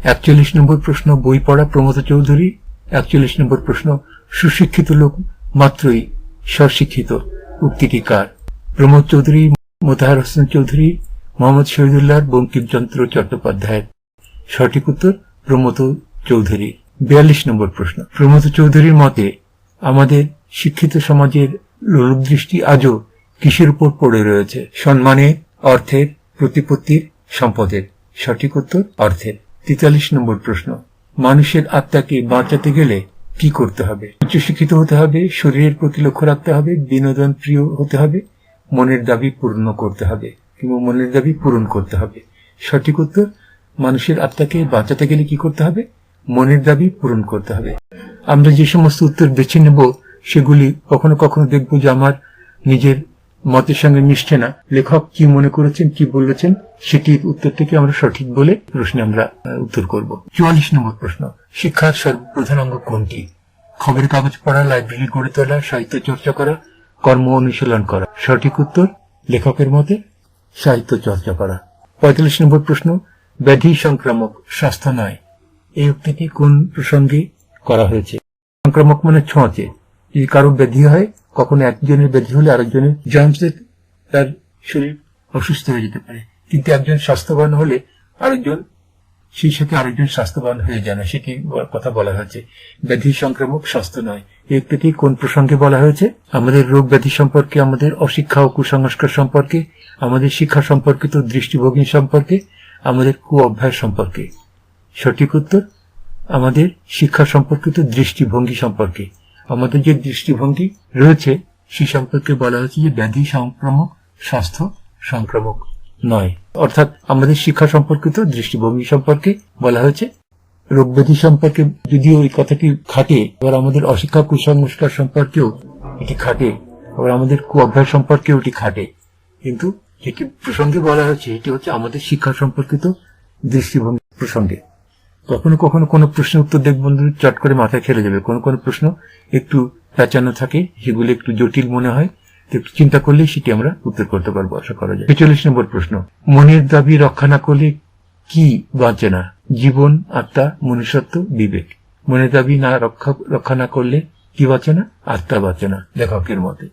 41 নম্বর প্রশ্ন বই পড়া প্রমথ চৌধুরী। 41 নম্বর প্রশ্ন সুশিক্ষিত লোক মাত্রই স্বশিক্ষিত, উক্তিটি কার? প্রমথ চৌধুরী, মোতাহার হোসেন চৌধুরী, মোহাম্মদ শহীদুল্লাহ, বঙ্কিমচন্দ্র চট্টোপাধ্যায়। সঠিক উত্তর প্রমথ চৌধুরী। 42 নম্বর প্রশ্ন প্রমথ চৌধুরীর মতে আমাদের শিক্ষিত সমাজের লোলদৃষ্টি আজও কিসের উপর পড়ে রয়েছে? সম্মানের, অর্থের, প্রতিপত্তির, সম্পদের। সঠিক উত্তর অর্থের। 43 নম্বর প্রশ্ন মানুষের আত্মাকে বাঁচাতে গেলে কি করতে হবে? উচ্চশিক্ষিত হতে হবে, শরীরের প্রতি লক্ষ্য রাখতে হবে, বিনোদন প্রিয় হতে হবে, মনের দাবি পূর্ণ করতে হবে কিংবা মনের দাবি পূরণ করতে হবে। সঠিক উত্তর মানুষের আত্মাকে বাঁচাতে গেলে কি করতে হবে? মনের দাবি পূরণ করতে হবে। আমরা যে সমস্ত উত্তর বেছে নেব সেগুলি কখনো কখনো দেখব যে আমার নিজের মতের সঙ্গে মিশছে না। লেখক কি মনে করেছেন, কি বলেছেন, সেটির উত্তরটিকে আমরা সঠিক বলে প্রশ্নে আমরা উত্তর করব। 44 নম্বর প্রশ্ন শিক্ষার সর্বপ্রধান অঙ্গ কোনটি? খবরের কাগজ পড়া, লাইব্রেরি গড়ে তোলা, সাহিত্য চর্চা করা, কর্ম অনুশীলন করা। সঠিক উত্তর লেখকের মতে সাহিত্য চর্চা করা। 45 নম্বর প্রশ্ন ব্যাধি সংক্রামক, স্বাস্থ্য নয়, এই উক্তিটি কোন প্রসঙ্গে করা হয়েছে? সংক্রামক মানে ছোঁয়াচে। যদি কারো ব্যাধি হয়, কখনো একজনের ব্যাধি হলে আরেকজনের জার্মসে তার শরীর অসুস্থ হয়ে যেতে পারে, কিন্তু একজন স্বাস্থ্যবান হলে আরেকজন সেই সাথে আরেকজন স্বাস্থ্যবান হয়ে যায় না, সেটি কথা বলা হয়েছে। ব্যাধি সংক্রামক, স্বাস্থ্য নয়, এই উক্তিটি কোন প্রসঙ্গে বলা হয়েছে? আমাদের রোগ ব্যাধি সম্পর্কে, আমাদের অশিক্ষা ও কুসংস্কার সম্পর্কে, আমাদের শিক্ষা সম্পর্কিত দৃষ্টিভঙ্গি সম্পর্কে, আমাদের কু অভ্যাস সম্পর্কে। সঠিক উত্তর আমাদের শিক্ষা সম্পর্কিত দৃষ্টিভঙ্গি সম্পর্কে। আমাদের যে দৃষ্টিভঙ্গি রয়েছে সে সম্পর্কে বলা হয়েছে যে ব্যাধি সংক্রামক, স্বাস্থ্য সংক্রামক নয়। অর্থাৎ আমাদের শিক্ষা সম্পর্কিত দৃষ্টিভঙ্গি সম্পর্কে বলা হয়েছে। রোগ ব্যাধি সম্পর্কে যদিও এই কথাটি খাটে, আবার আমাদের অশিক্ষা কুসংস্কার সম্পর্কেও এটি খাটে, আবার আমাদের কু অভ্যাস সম্পর্কেও এটি খাটে, কিন্তু যেটি প্রসঙ্গে বলা হয়েছে এটি হচ্ছে আমাদের শিক্ষা সম্পর্কিত দৃষ্টিভঙ্গি প্রসঙ্গে। কখনো কখনো কোনো প্রশ্নের উত্তর দেখবেন চট করে মাথায় খেলে যাবে, কোনো কোনো প্রশ্ন একটু প্যাঁচানো থাকে, সেগুলো একটু জটিল মনে হয়, একটু চিন্তা করলে সেটি আমরা উত্তর করতে পারবো, আশা করা যায়। 46 নম্বর প্রশ্ন মনের দাবি রক্ষা না করলে কি বাঁচে না? জীবন, আত্মা, মনুষ্যত্ব, বিবেক। মনের দাবি রক্ষা না করলে কি বাঁচে না? আত্মা বাঁচে না লেখকের মতে।